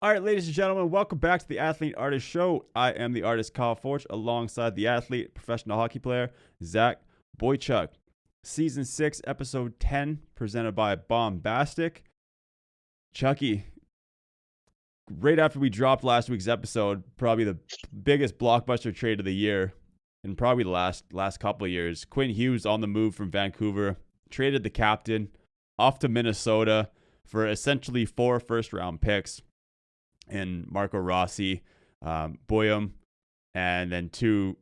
All right, ladies and gentlemen, welcome back to the Athlete Artist Show. I am the artist Kyle Forge alongside the athlete, professional hockey player, Zach Boychuk. Season 6, Episode 10, presented by Bombastic. Chucky, right after we dropped last week's episode, probably the biggest blockbuster trade of the year, and probably the last couple of years, Quinn Hughes on the move from Vancouver, traded the captain off to Minnesota for essentially 4 first-round picks. And Marco Rossi, Boyum, and then 2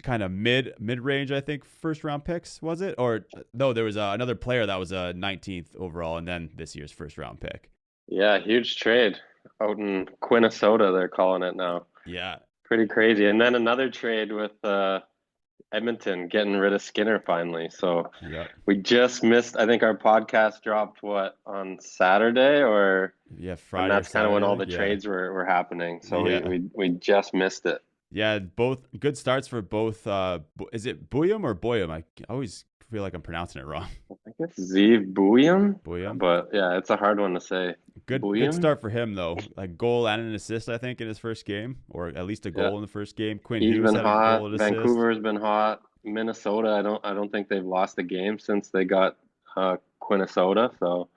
kind of mid-range, I think, first-round picks, was it? Or no, there was another player that was a 19th overall, and then this year's first-round pick. Yeah, huge trade out in Quinnesota, they're calling it now. Yeah. Pretty crazy. And then another trade with Edmonton getting rid of Skinner finally. So Yep. we just missed, I think our podcast dropped on Saturday or Yeah, and Friday or that's kind of when Saturday, I all think. the Yeah. trades were happening. So Yeah. we just missed it. Yeah, both good starts for both. Is it Boyum or Boyum? I always feel like I'm pronouncing it wrong. I think it's Zeev Bouillon, Boyum. but yeah, it's a hard one to say. Good Bouillon? start for him though. Like goal and an assist, I think, in his first game, or at least a Yeah. goal in the first game. Quinn He's Hughes been had a goal hot. and assist. Vancouver's been hot. Minnesota, I don't think they've lost a game since they got Quinnesota. So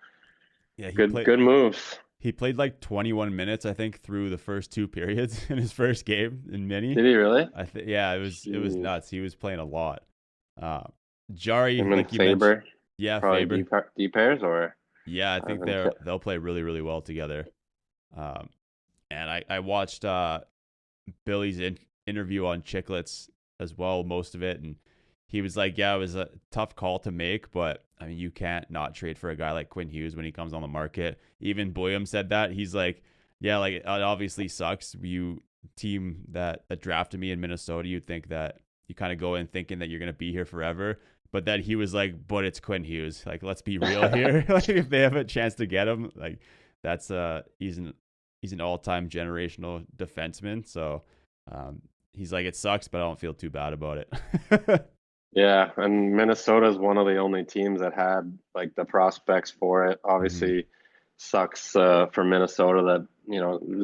Yeah, good moves. he played like 21 minutes, I think, through the first 2 periods in his first game in mini. Did he really? I think yeah, it was Jeez. nuts. He was playing a lot. Jarry, Him like and you Faber, mentioned, yeah, probably Faber. D pairs or Yeah, I I think haven't checked. they'll play really really well together. And I watched Billy's interview on Chicklets as well, most of it, and he was like, yeah, it was a tough call to make, but I mean, you can't not trade for a guy like Quinn Hughes when he comes on the market. Even Boyum said that. He's like, yeah, like it obviously sucks. You team that drafted me in Minnesota, you'd think that you kind of go in thinking that you're going to be here forever. But then he was like, but it's Quinn Hughes. Like, let's be real here. Like, if they have a chance to get him, like, that's he's an all-time generational defenseman. So he's like, it sucks, but I don't feel too bad about it. Yeah, and Minnesota is one of the only teams that had like the prospects for it. Mhm. Obviously, sucks for Minnesota that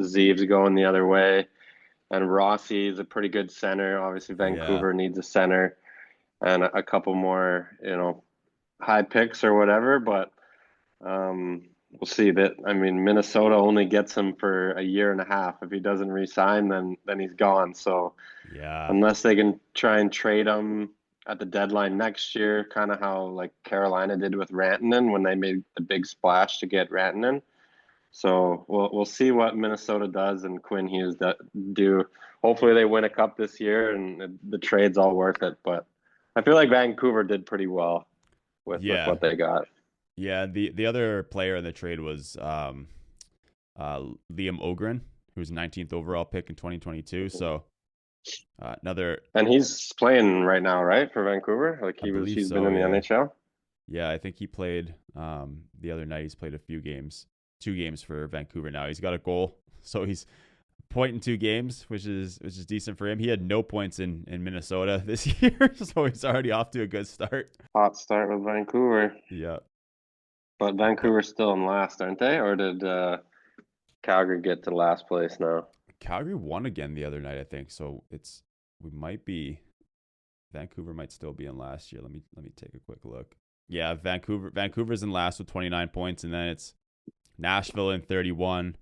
Zeeves going the other way, and Rossi is a pretty good center. Obviously, Yeah. Vancouver needs a center and a couple more, high picks or whatever. But we'll see. That I mean, Minnesota only gets him for a year and a half. If he doesn't re-sign, then he's gone. So Yeah. unless they can try and trade him at the deadline next year, kind of how like Carolina did with Rantanen when they made the big splash to get Rantanen. So we'll see what Minnesota does and Quinn Hughes do. Hopefully they win a cup this year and the trade's all worth it. But I feel like Vancouver did pretty well with Yeah. what they got. Yeah. The other player in the trade was Liam Ogren, who's 19th overall pick in 2022. So another, And he's playing right now, right, for Vancouver? Like I believe he's been so. in the Yeah. NHL. Yeah. I think he played the other night. He's played a few games, 2 games for Vancouver now. He's got a goal. So he's point in 2 games, which is decent for him. He had no points in Minnesota this year. So he's already off to a good start. Hot start with Vancouver. Yeah. But But Vancouver's still in last, aren't they? Or did Calgary get to last place now? Calgary won again the other night, I think. So we might be Vancouver might still be in last year. Let me take a quick look. Yeah, Vancouver's in last with 29 points, and then it's Nashville in 31,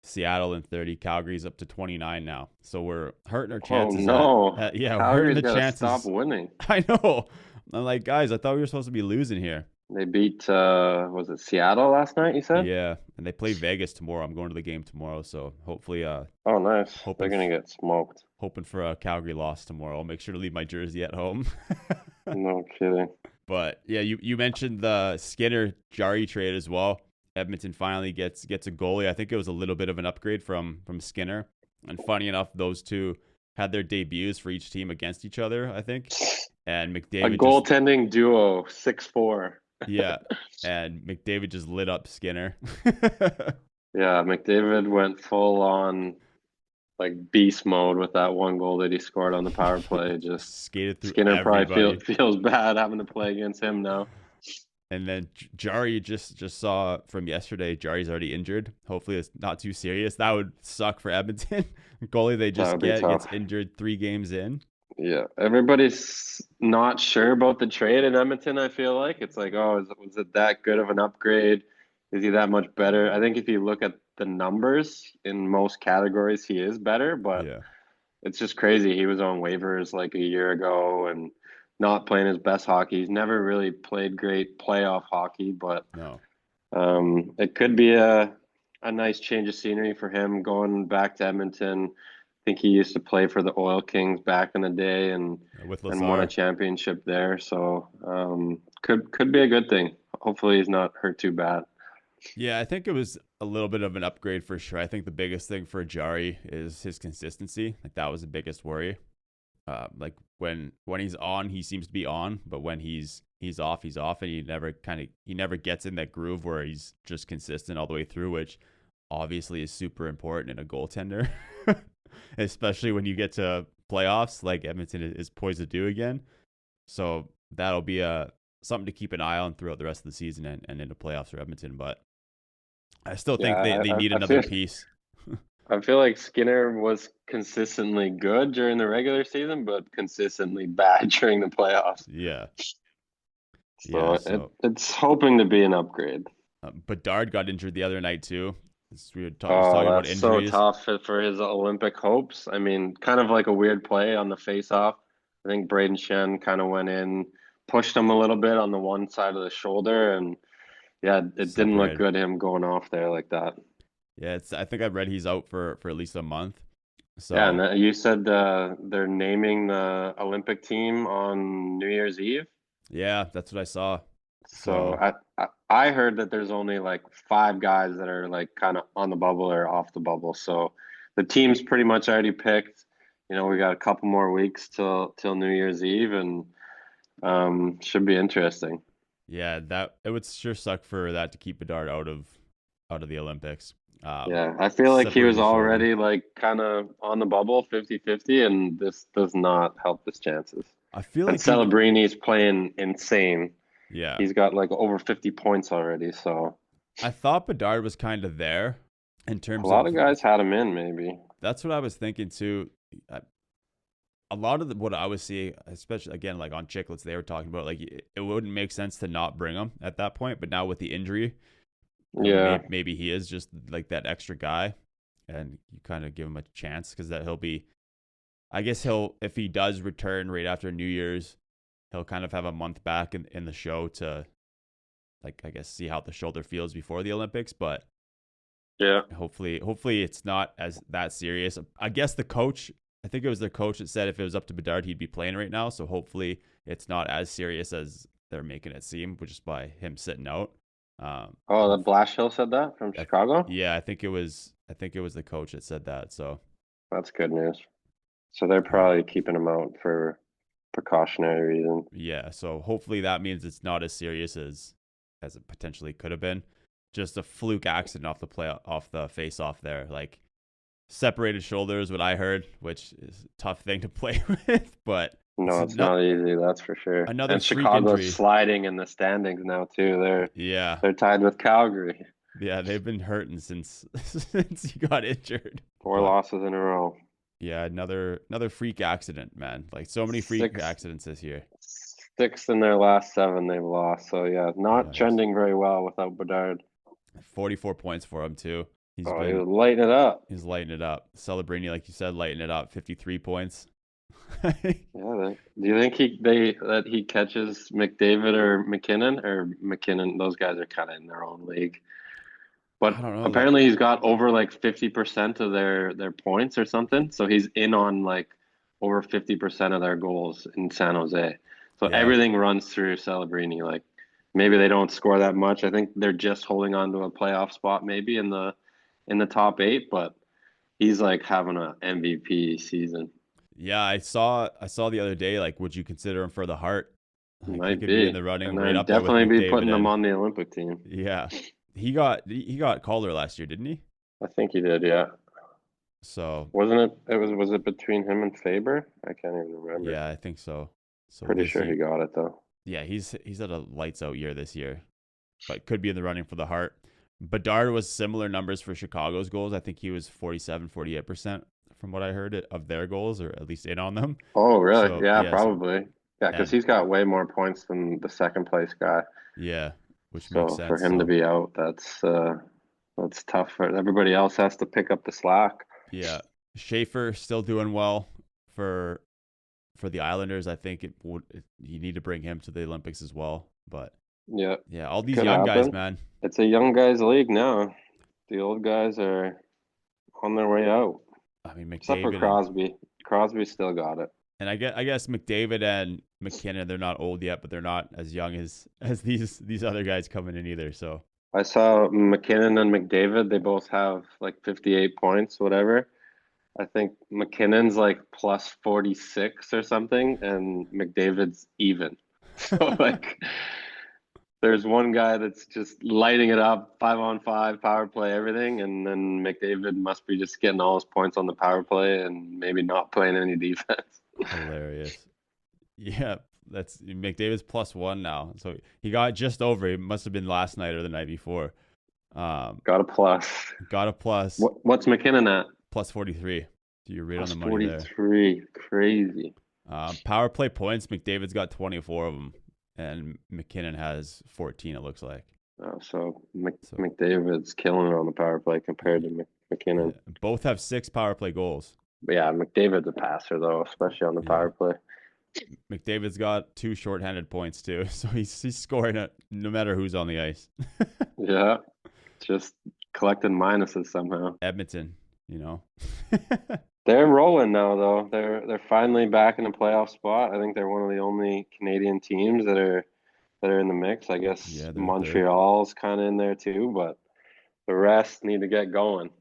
Seattle in 30, Calgary's up to 29 now. So we're hurting our Oh chances no. yeah, we're hurting Calgary's the got to stop chances. winning. I know. I'm like, guys, I thought we were supposed to be losing here. They beat was it Seattle last night, you said? Yeah, and they play Vegas tomorrow. I'm going to the game tomorrow, so hopefully Oh nice. They're hoping gonna get smoked. hoping for a Calgary loss tomorrow. I'll make sure to leave my jersey at home. No kidding. But yeah, you mentioned the Skinner Jarry trade as well. Edmonton finally gets a goalie. I think it was a little bit of an upgrade from Skinner. And funny enough, those two had their debuts for each team against each other, I think. And A McDavid just goaltending duo, 6'4". yeah, and McDavid just lit up Skinner. Yeah, McDavid went full on like beast mode with that one goal that he scored on the power play. Just Skated through Skinner probably everybody. feels bad having to play against him now. And then Jarry just saw from yesterday. Jarry's already injured. Hopefully, it's not too serious. That would suck for Edmonton. Goalie they That just would be gets tough. injured 3 games in. Yeah, everybody's not sure about the trade in Edmonton, I feel like. It's like, oh, was it that good of an upgrade? Is he that much better? I think if you look at the numbers in most categories, he is better, but Yeah, it's just crazy. He was on waivers like a year ago and not playing his best hockey. He's never really played great playoff hockey, but no, it could be a nice change of scenery for him going back to Edmonton. I think he used to play for the Oil Kings back in the day with and won a Lazar. championship there. So could be a good thing. Hopefully he's not hurt too bad. Yeah, I think it was a little bit of an upgrade for sure. I think the biggest thing for Jarry is his consistency. Like that was the biggest worry. Like when he's on, he seems to be on, but when he's off, he's off, and he never gets in that groove where he's just consistent all the way through, which obviously is super important in a goaltender, especially when you get to playoffs like Edmonton is poised to do again. So that'll be something to keep an eye on throughout the rest of the season and into playoffs for Edmonton. But I still think Yeah, they need I another feel piece. I feel like Skinner was consistently good during the regular season, but consistently bad during the playoffs. Yeah. So Yeah. So it's hoping to be an upgrade. Bedard got injured the other night too. We were just Oh, talking about that's so injuries. tough for his Olympic hopes. I mean, kind of like a weird play on the face-off. I think Braden Shen kind of went in, pushed him a little bit on the one side of the shoulder, and yeah, it didn't look Separated. good him going off there like that. Yeah, I think I read he's out for at least a month. Yeah, and So you said they're naming the Olympic team on New Year's Eve. yeah, that's what I saw. So So I heard that there's only like 5 guys that are like kind of on the bubble or off the bubble. So the team's pretty much already picked. You know, we got a couple more weeks till New Year's Eve, and should be interesting. yeah, that it would sure suck for that to keep Bedard out of the Olympics. Yeah, I feel like he was Separated shoulder. already like kind of on the bubble 50-50, and this does not help his chances. I feel And like he. Celebrini's playing insane. Yeah, He's got like over 50 points already, so I thought Bedard was kind of there in a terms lot of. of guys had him in maybe. That's what I was thinking too. A lot of what I was seeing, especially again like on Chicklets, they were talking about like it wouldn't make sense to not bring him at that point. But now with the injury, Yeah. maybe he is just like that extra guy, and you kind of give him a chance because that he'll be. I guess he'll if he does return right after New Year's, he'll kind of have a month back in the show to like I guess see how the shoulder feels before the Olympics. But Yeah. hopefully it's not as that serious. I guess the coach. I think it was their coach that said if it was up to Bedard, he'd be playing right now. So hopefully it's not as serious as they're making it seem, which is by him sitting out. Oh, the Blashill said that from I, Chicago? yeah, I think it was the coach that said that. So That's good news. So they're um, probably keeping him out for precautionary reasons. yeah, so hopefully that means it's not as serious as it potentially could have been. Just a fluke accident off the face off there, like separated shoulders. What I heard, which is a tough thing to play with, but it's No, it's not not easy, that's for sure. another And freak Chicago's injury. sliding in the standings now too. Yeah, They're tied with Calgary. yeah, they've been hurting since since he got injured. Four But losses in a row. yeah, another freak accident, man. Like so many freak Six accidents this year. six in their last 7 they've lost. So yeah, not Yikes. trending very well without Bedard. 44 points for him too. He's Oh, he been was lighting it up. he's lighting it up. Celebrini, like you said, lighting it up. 53 points. Yeah, do you think he catches McDavid or McKinnon or McKinnon? Those guys are kind of in their own league. But I don't know. Like, apparently he's got over like 50% of their points or something. So he's in on like over 50% of their goals in San Jose. So yeah, everything runs through Celebrini. Like maybe they don't score that much. I think they're just holding on to a playoff spot maybe in the top 8, but he's like having a MVP season. yeah. I saw the other day. Like, would you consider him for the Hart? Like, he Might could be in be. the running And right I'd up there with definitely be McDavid. putting them And on the Olympic team. yeah, he got Calder last year, didn't he? I think he did, yeah. So Wasn't it? Was it between him and Faber? I can't even remember. yeah, I think so. So Pretty sure he got it though. Yeah, he's had a lights out year this year, but could be in the running for the Hart. Bedard was similar numbers for Chicago's goals. I think he was 47, 48% from what I heard of their goals, or at least in on them. Oh, really? So Yeah, yeah, so, probably. Yeah, because and he's got way more points than the second place guy. yeah, which makes So for sense. him to So be out, that's tough. For everybody else has to pick up the slack. yeah, Schaefer still doing well for the Islanders. I think you need to bring him to the Olympics as well. But Yeah, yeah, all these could young guys, happen. man. It's a young guys league now. The old guys are on their way out, I mean, except for McDavid Crosby. Crosby still got it. and I guess McDavid and McKinnon, they're not old yet, but they're not as young as these other guys coming in either. So I saw McKinnon and McDavid. They both have like 58 points, whatever. I think McKinnon's like plus 46 or something, and McDavid's even. So like, there's one guy that's just lighting it up, 5-on-5, power play, everything, and then McDavid must be just getting all his points on the power play and maybe not playing any defense. hilarious. Yeah, that's McDavid's +1 now. So he got just over. It must have been last night or the night before. Got a plus. Got a plus. What's McKinnon at? +43. So you're right on Plus the money there. 43. Crazy. Power play points, McDavid's got 24 of them, and McKinnon has 14, it looks like. So McDavid's killing it on the power play compared to McKinnon. Yeah, both have 6 power play goals. But yeah, McDavid's a passer though, especially on the power play. McDavid's got 2 shorthanded points too, so he's scoring it no matter who's on the ice. Yeah, just collecting minuses somehow. Edmonton, you know. They're rolling now though. They're finally back in a playoff spot. I think they're one of the only Canadian teams that are in the mix. I guess Yeah, Montreal's kind of in there too, but the rest need to get going.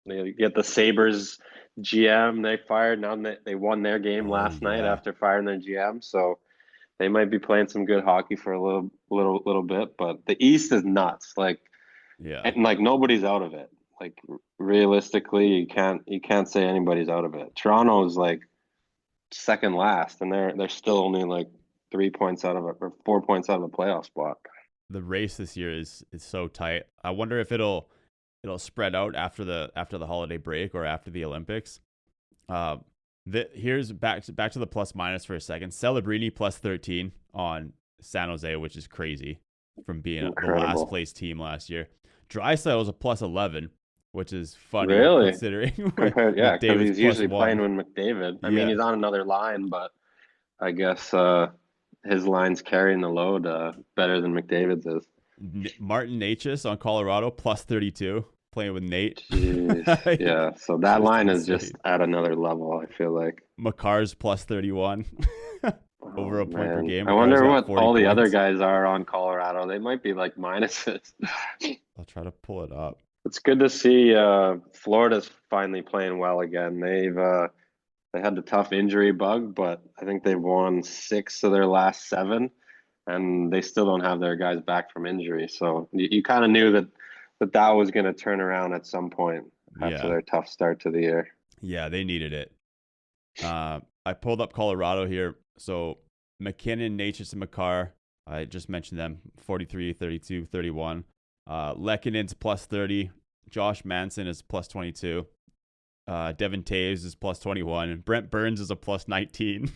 They get the Sabres GM they fired. Now they won their game last night after firing their GM, so they might be playing some good hockey for a little bit. But the East is nuts. Like, yeah, and like nobody's out of it. Like realistically, you can't say anybody's out of it. Toronto's like second last, and they're still only like 3 points out of it, or 4 points out of a playoff spot. the race this year is so tight. I wonder if it'll spread out after the holiday break or after the Olympics. Here's back to the plus minus for a second. Celebrini +13 on San Jose, which is crazy from being the last place team last year. Draisaitl is a +11, which is funny considering compared, yeah, because he's usually playing with McDavid. I mean, he's on another line, but I guess his line's carrying the load better than McDavid's is. Martin Necas on Colorado +32, playing with Nate. Jeez. Yeah, so that line is just at another level, I feel like. Makar's +31. Over a point per game. I wonder what all the other guys are on Colorado. They might be like minuses. I'll try to pull it up. It's good to see Florida's finally playing well again. They had the tough injury bug, but I think they've won 6 of their last 7, and they still don't have their guys back from injury. So you kind of knew that was going to turn around at some point after their tough start to the year. Yeah, they needed it. I pulled up Colorado here. So McKinnon, Necas, and Makar, I just mentioned them, 43, 32, 31. Lekkonen's +30. Josh Manson is +22. Devin Taves is +21. And Brent Burns is a +19.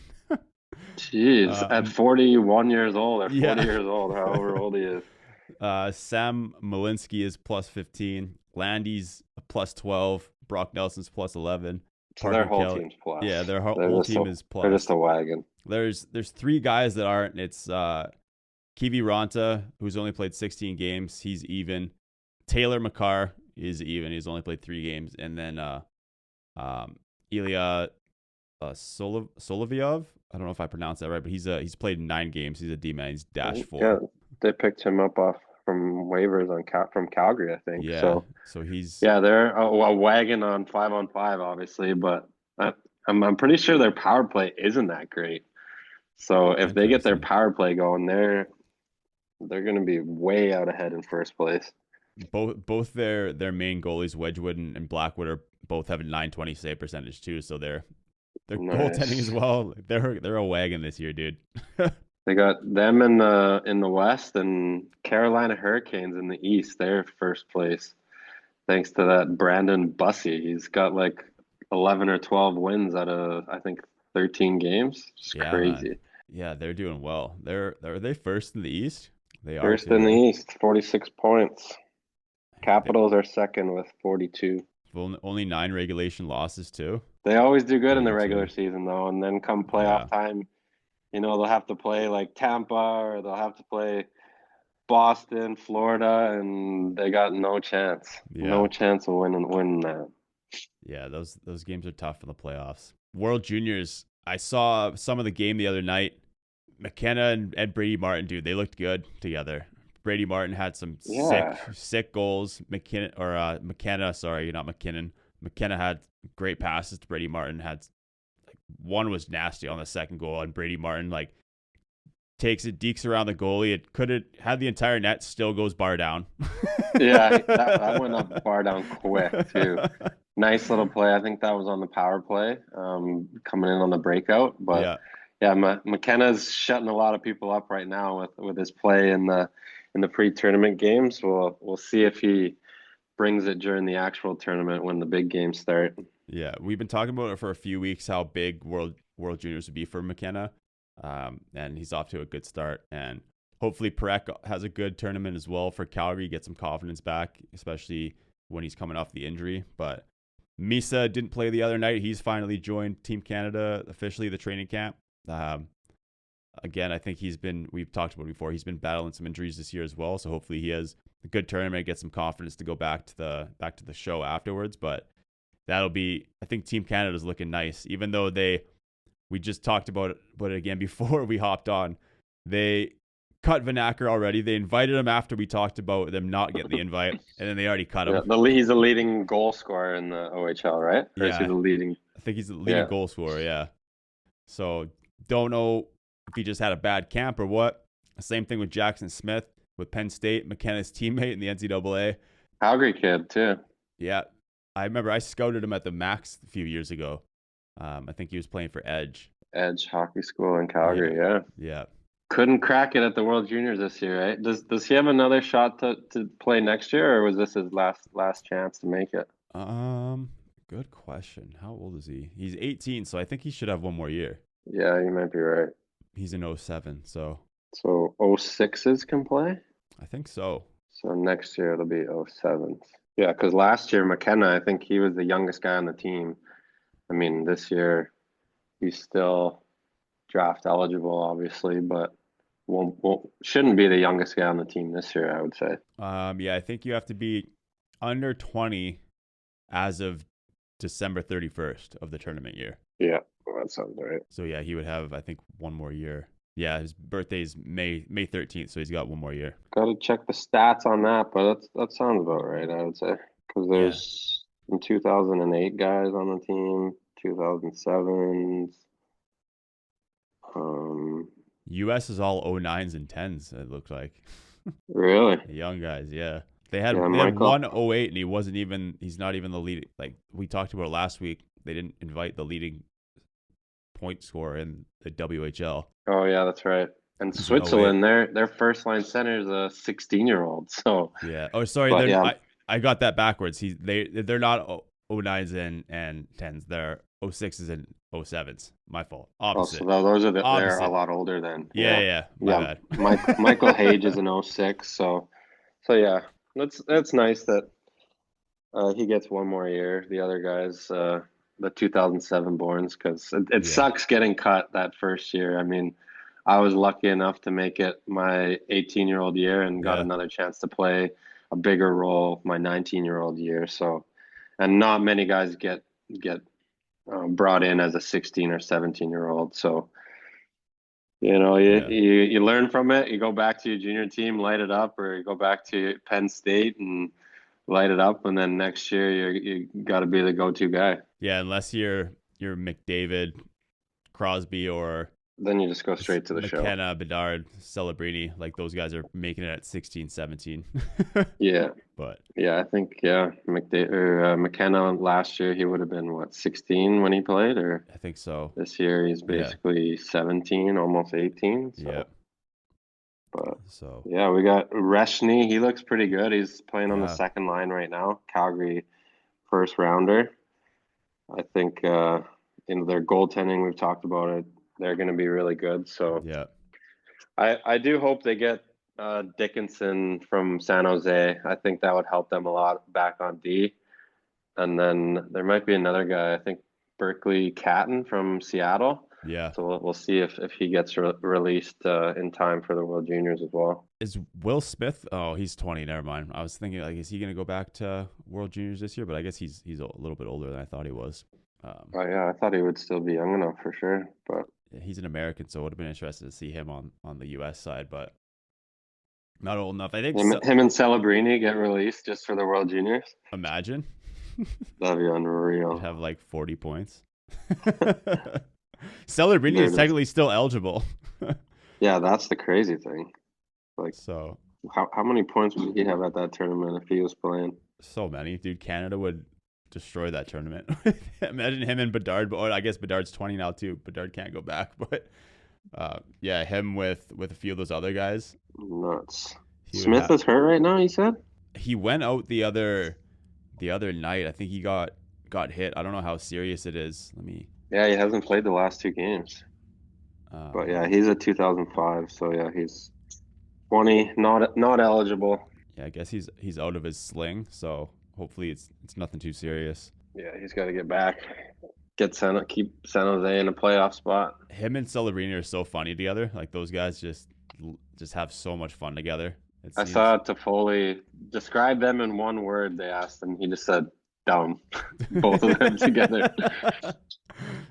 Jeez, at 41 years old or 40 years old, however old he is. Sam Malinsky is +15. Landy's +12. Brock Nelson's +11. So their whole team's plus. Yeah, their whole team is plus. They're just a wagon. There's 3 guys that aren't. It's Kivi Ranta, who's only played 16 games. He's even. Taylor Makar is even. He's only played 3 games. And then Ilya Solovyov. I don't know if I pronounced that right, but he's played 9 games. He's a D-man. He's -4. Yeah, they picked him up from waivers from Calgary, I think. Yeah, so he's they're a wagon on 5-on-5, obviously, but I'm pretty sure their power play isn't that great. So if they get their power play going, they're going to be way out ahead in first place. Both their main goalies, Wedgwood and Blackwood, are both have a .920 save percentage too. So they're goaltending as well. They're a wagon this year, dude. They got them in the West and Carolina Hurricanes in the East. They're first place thanks to that Brandon Bussey. He's got like 11 or 12 wins out of I think 13 games. It's Yeah, man. crazy. Yeah, they're doing well. Are they first in the East? They are First too, in the right? East, 46 points. They, Capitals are second with 42. only 9 regulation losses too. They always do good in the 32. regular season though, and then come Yeah. playoff time, they'll have to play like Tampa or they'll have to play Boston, Florida, and they got no chance. Yeah. No chance of winning that. Yeah, those games are tough in the playoffs. World Juniors, I saw some of the game the other night. McKenna and Brady Martin, dude, they looked good together. Brady Martin had some Yeah. sick goals. McKenna, sorry, not McKinnon. McKenna had great passes to Brady Martin. Had like one was nasty on the second goal, and Brady Martin like takes it, dekes around the goalie. It could have had the entire net, still goes bar down. Yeah, that went up bar down quick too. Nice little play. I think that was on the power play, coming in on the breakout. But Yeah, yeah, McKenna's shutting a lot of people up right now with his play in the pre-tournament games. We'll see if he brings it during the actual tournament when the big games start. yeah. We've been talking about it for a few weeks. How big World Juniors would be for McKenna, and he's off to a good start. And hopefully, Perek has a good tournament as well for Calgary. Get some confidence back, especially when he's coming off the injury. But Misa didn't play the other night. He's finally joined Team Canada officially, the training camp. Again, I think we've talked about it before, he's been battling some injuries this year as well. So hopefully he has a good tournament, get some confidence to go back to the show afterwards. But I think Team Canada's looking nice, even though we just talked about it again before we hopped on. They cut Vanacker already. They invited him after we talked about them not getting the invite, and then they already cut him. Yeah, he's the leading goal scorer in the OHL, right? Or is he Yeah, the leading? I think he's the leading Yeah. goal scorer. Yeah. So don't know if he just had a bad camp or what. Same thing with Jackson Smith with Penn State, McKenna's teammate in the NCAA. Calgary kid too. Yeah, I remember I scouted him at the Max a few years ago. I think he was playing for Edge. Edge Hockey School in Calgary. Yeah. Yeah. Couldn't crack it at the World Juniors this year, right? Does he have another shot to play next year, or was this his last chance to make it? Good question. How old is he? He's 18, so I think he should have one more year. Yeah, you might be right. He's in 07, so So 06s can play? I think so. So next year it'll be 07s. Yeah, because last year McKenna, I think he was the youngest guy on the team. I mean, this year he's still draft eligible, obviously, but shouldn't be the youngest guy on the team this year, I would say. Yeah, I think you have to be under 20 as of December 31st of the tournament year. Yeah, that sounds right. So yeah, he would have, I think, one more year. Yeah, his birthday's May 13th, so he's got one more year. Got to check the stats on that, but that sounds about right, I would say. Because there's in 2008 guys on the team, 2007s. US is all 09s and 10s, it looked like. Really? The young guys, yeah. They had Michael. one 08 and he's not even the lead. Like we talked about last week, they didn't invite the leading point scorer in the WHL. Oh yeah, that's right. And He's Switzerland, their first line center is a 16-year-old. So yeah. Oh, sorry. but, yeah. I got that backwards. They're not 09s and 10s. They're 06s and 07s. My fault. Opposite. Oh, so those are they're Opposite. a lot older then. Yeah. My bad. Michael Hage is an 06, so yeah, that's nice that he gets one more year. The other guys, the 2007 borns, because it sucks getting cut that first year. I mean, I was lucky enough to make it my 18-year-old year and got another chance to play a bigger role my 19-year-old year. So, and not many guys get brought in as a 16 or 17-year-old. So, you learn from it. You go back to your junior team, light it up, or you go back to Penn State and light it up, and then next year you got to be the go-to guy. Yeah, unless you're McDavid, Crosby, or then you just go straight to the show. McKenna, Bedard, Celebrini, like those guys are making it at 16, 17. Yeah. But yeah, I think McKenna last year he would have been 16 when he played, or I think so. This year he's basically 17, almost 18. So. Yeah. But So yeah, we got Reshny. He looks pretty good. He's playing on the yeah, second line right now. Calgary first rounder. I think their goaltending, we've talked about it. They're going to be really good. So yeah. I do hope they get Dickinson from San Jose. I think that would help them a lot back on D. And then there might be another guy. I think Berkeley Catton from Seattle. Yeah. So we'll see if he gets released in time for the World Juniors as well. Is Will Smith? Oh, he's 20. Never mind. I was thinking, like, is he going to go back to World Juniors this year? But I guess he's a little bit older than I thought he was. Oh yeah, I thought he would still be young enough for sure. But He's an American, so it would have been interesting to see him on the U.S. side, but not old enough. I think. him and Celebrini get released just for the World Juniors. Imagine. That'd be unreal. You'd have like 40 points. Celebrini is technically still eligible. Yeah, that's the crazy thing. Like, so how many points would he have at that tournament if he was playing? So many, dude. Canada would destroy that tournament. Imagine him and Bedard. But I guess Bedard's 20 now too. Bedard can't go back, but yeah, him with a few of those other guys. Nuts. Smith is hurt right now. You said he went out the other night. I think he got hit. I don't know how serious it is. Yeah, he hasn't played the last two games. But yeah, he's a 2005, so yeah, he's 20, not eligible. Yeah, I guess he's out of his sling, so hopefully it's nothing too serious. Yeah, he's got to get back, keep San Jose in a playoff spot. Him and Celebrini are so funny together. Like those guys just have so much fun together. I saw Toffoli describe them in one word. They asked him, he just said dumb. Both of them together.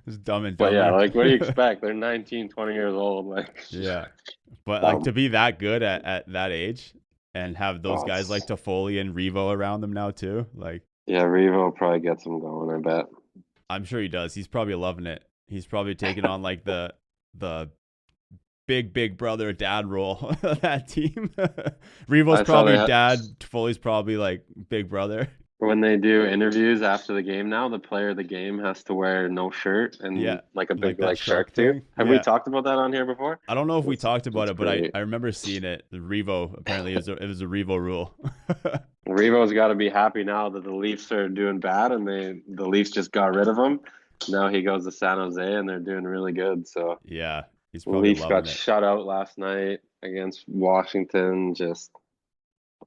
It's dumb and dumb. But yeah, like what do you expect? They're 19, 20 years old. Like yeah, but like to be that good at that age and have those guys like Toffoli and Revo around them now too. Like yeah, Revo probably gets them going. I bet. I'm sure he does. He's probably loving it. He's probably taking on like the big brother dad role of that team. Revo's probably dad. Toffoli's probably like big brother. When they do interviews after the game now, the player of the game has to wear no shirt and like a big like shark too. Have we talked about that on here before? I don't know if we talked about it, but I remember seeing it. The Revo, apparently it was a Revo rule. Revo's got to be happy now that the Leafs are doing bad and the Leafs just got rid of him. Now he goes to San Jose and they're doing really good. So yeah, he's probably Leafs got shut out last night against Washington. Just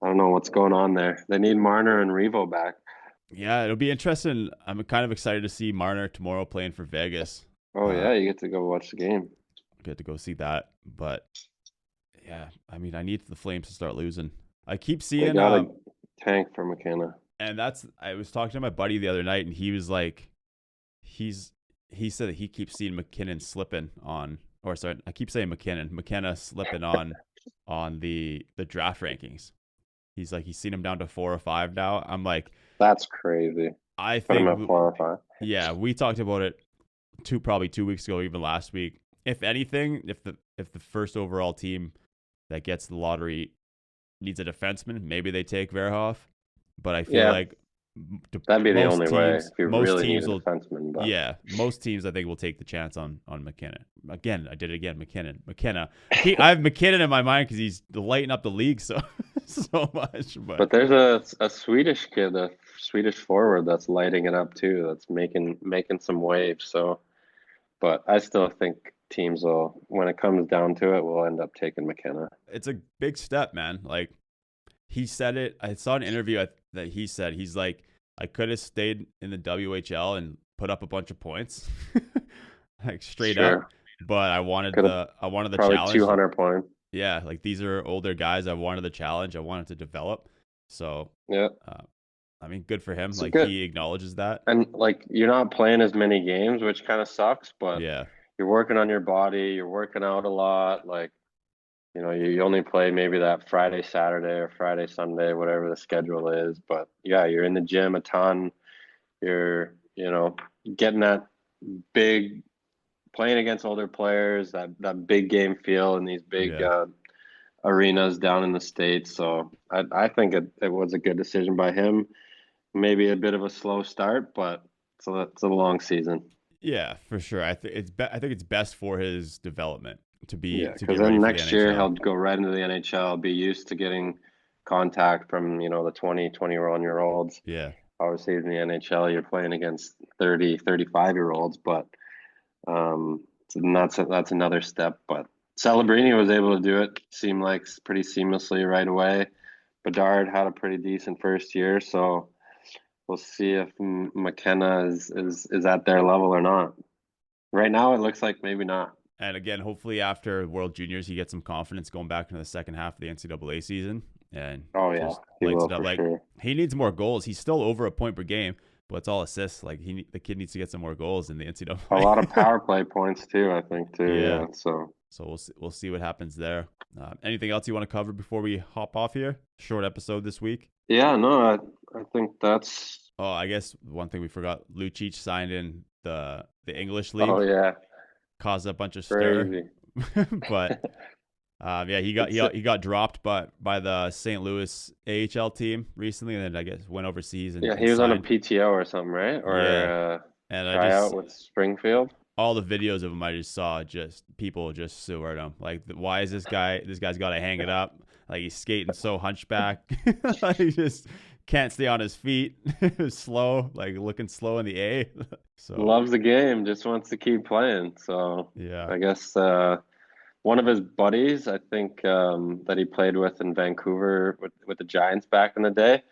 I don't know what's going on there. They need Marner and Revo back. Yeah, it'll be interesting. I'm kind of excited to see Marner tomorrow playing for Vegas. Oh yeah, you get to go watch the game. Get to go see that. But yeah, I mean, I need the Flames to start losing. I keep seeing they got a tank for McKenna. And I was talking to my buddy the other night, and he was like, he said that he keeps seeing McKinnon slipping on, or sorry, I keep saying McKenna slipping on the draft rankings. He's like, he's seen him down to 4 or 5 now. I'm like, that's crazy. I think 4 or 5. Yeah, we talked about it probably 2 weeks ago, even last week. If anything, if the first overall team that gets the lottery needs a defenseman, maybe they take Verhoff. But I feel like that'd be the only way if you really need a defenseman. But. Yeah, most teams I think will take the chance on McKinnon. Again, I did it again. McKenna. I have McKinnon in my mind because he's lighting up the league so much. But there's a Swedish kid, a Swedish forward that's lighting it up too. That's making some waves. So, but I still think teams will, when it comes down to it, will end up taking McKenna. It's a big step, man. Like he said it. I saw an interview that he said, he's like, I could have stayed in the WHL and put up a bunch of points, like straight up. But I wanted the challenge. 200 points. Yeah, like these are older guys. I wanted the challenge. I wanted to develop. So yeah, I mean, good for him. It's like good. He acknowledges that. And like you're not playing as many games, which kind of sucks. But yeah, you're working on your body. You're working out a lot. Like. You only play maybe that Friday, Saturday, or Friday, Sunday, whatever the schedule is. But yeah, you're in the gym a ton. You're, getting that big, playing against older players, that big game feel in these big arenas down in the States. So I think it was a good decision by him. Maybe a bit of a slow start, but it's a long season. Yeah, for sure. I think it's best for his development. to Yeah, get because ready then for the next year NHL. he'll go right into the NHL, be used to getting contact from, the 21-year-olds. Yeah. Obviously in the NHL, you're playing against 30, 35-year-olds, but and that's another step. But Celebrini was able to do it, seemed like pretty seamlessly right away. Bedard had a pretty decent first year, so we'll see if McKenna is at their level or not. Right now, it looks like maybe not. And again, hopefully after World Juniors, he gets some confidence going back into the second half of the NCAA season and Oh yeah, just he lights will it up. for Like sure. he needs more goals. He's still over a point per game, but it's all assists. Like the kid needs to get some more goals in the A NCAA. lot of power play points too, I think too. Yeah. Yeah, so So we'll see what happens there. Anything else you want to cover before we hop off here? Short episode this week. yeah, no, I think that's. Oh, I guess one thing we forgot: Lucic signed in the English Oh league, yeah, caused a bunch of stir, crazy. but yeah, It's he got dropped by the St. Louis AHL team recently, and then I guess went overseas yeah, and he was on a signed. PTO or something, right? Yeah, Or and I tryout just with Springfield. all the videos of him I just saw, just people just sewering him. Like, why is this guy? This guy's got to hang it up. Like he's skating so hunchback, like, he just can't stay on his feet. Slow, like looking slow in the A. So Loves the game, just wants to keep playing. So yeah, I guess one of his buddies, I think that he played with in Vancouver with the Giants back in the day.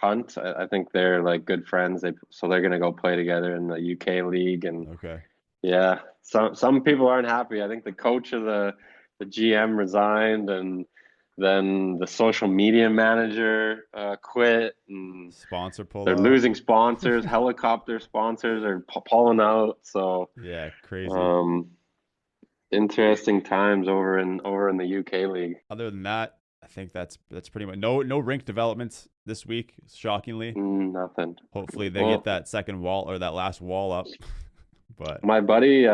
Hunt, I think they're like good friends. So they're gonna go play together in the UK league, and okay. yeah, some people aren't happy. I think the coach of the GM resigned, and then the social media manager quit, and Sponsor pull they're out. losing sponsors. Helicopter sponsors are pulling out. So Yeah, crazy. um, interesting times over in the UK league. Other than that, I think that's pretty much no rink developments this week. Shockingly, Nothing. hopefully they get Well, that second wall or that last wall up. But my buddy,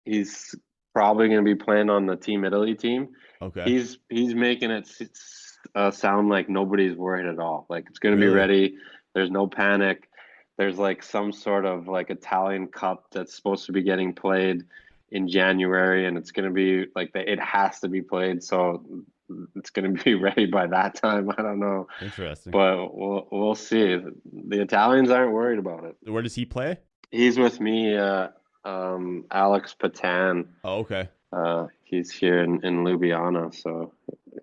he's probably going to be playing on the Team Italy team. okay, He's making it sound like nobody's worried at all. Like it's going to be really ready. There's no panic. There's like some sort of like Italian Cup that's supposed to be getting played in January, and it's going to be like it has to be played. So it's going to be ready by that time. I don't know, interesting. but we'll see. The Italians aren't worried about it. Where does he play? He's with me, Alex Patan. Oh, okay. He's here in Ljubljana, so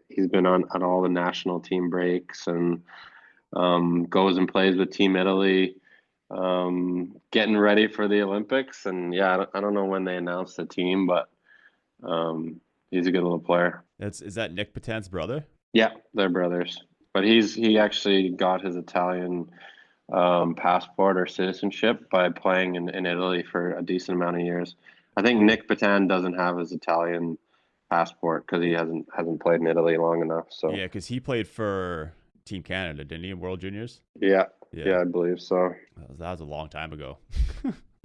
he's been on at all the national team breaks and goes and plays with Team Italy, getting ready for the Olympics. And yeah, I don't know when they announced the team, but he's a good little player. Is that Nick Patan's brother? Yeah, they're brothers, but he actually got his Italian passport or citizenship by playing in Italy for a decent amount of years. I think Cool. Nick Patan doesn't have his Italian passport because he hasn't played in Italy long enough. So Yeah, because he played for Team Canada, didn't he, in World Juniors? yeah, Yeah, yeah, I believe so. that was a long time ago.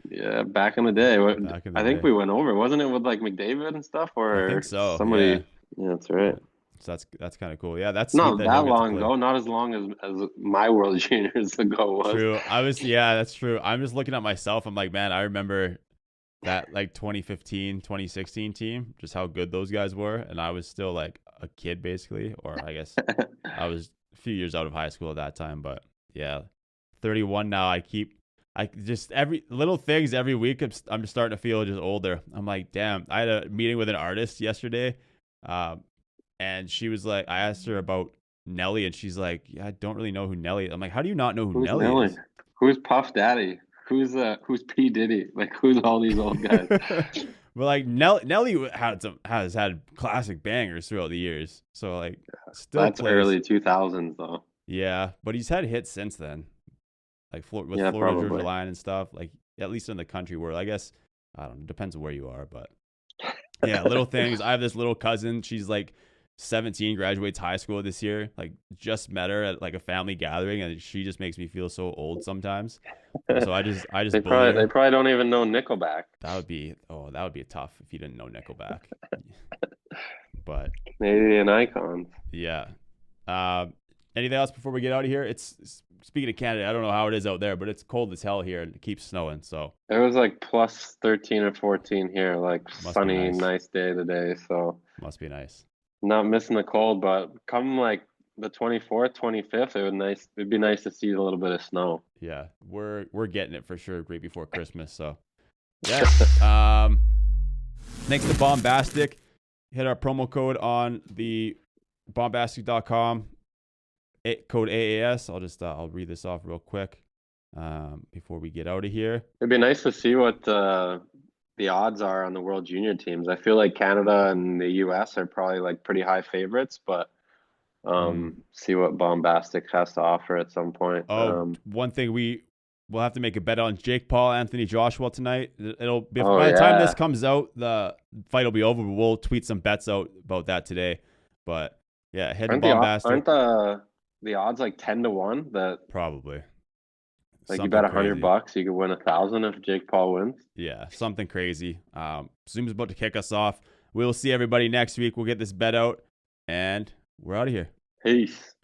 Yeah, back in the day. Back in the I think day, we went over, wasn't it, with like McDavid and stuff, I think or so. Yeah, somebody? Yeah, that's right. so that's kind of cool. Yeah, that's sweet Not that he'll that get to long play. ago, not as long as my World Juniors ago was. True. That's true. I'm just looking at myself. I'm like, man, I remember that like 2015, 2016 team, just how good those guys were. And I was still like a kid basically, or I guess I was a few years out of high school at that time. But yeah, 31 now. I just every little things every week. I'm just starting to feel just older. I'm like, damn. I had a meeting with an artist yesterday. And she was like, I asked her about Nelly, and she's like, yeah, I don't really know who Nelly is. I'm like, how do you not know who Who's Nelly Nelly? is? Who's Puff Daddy? Who's P Diddy? Like who's all these old guys? But like Nelly has had classic bangers throughout the years. So like still That's plays. early 2000s though. Yeah, but he's had hits since then. Like with Yeah, Florida probably. Georgia Line and stuff. Like at least in the country world, I guess. I don't know. Depends on where you are, but yeah, little things. I have this little cousin. She's like 17, graduates high school this year. Like just met her at like a family gathering, and she just makes me feel so old sometimes. So I just They bully her. probably don't even know Nickelback. That would be tough if you didn't know Nickelback. But Maybe an icon. yeah. Anything else before we get out of here? It's speaking of Canada, I don't know how it is out there, but it's cold as hell here and it keeps snowing. So It was like plus 13 or 14 here, like must be sunny, nice. nice day today. So Must be nice. not missing the cold, but come like the 24th, 25th, it'd be nice to see a little bit of snow. Yeah, we're getting it for sure right before Christmas. So yeah. Thanks to Bombastic. Hit our promo code on the bombastic.com. Code AAS. I'll read this off real quick before we get out of here. It'd be nice to see what the odds are on the World Junior teams. I feel like Canada and the US are probably like pretty high favorites, but see what Bombastic has to offer at some point. One thing we'll have to make a bet on Jake Paul, Anthony Joshua tonight. It'll be by the time this comes out, the fight will be over. But we'll tweet some bets out about that today. But yeah, head to Bombastic. Aren't the odds like 10-1? That probably. Like you bet $100, you could win 1,000 if Jake Paul wins. Yeah, something crazy. Zoom's about to kick us off. We'll see everybody next week. We'll get this bet out, and we're out of here. Peace.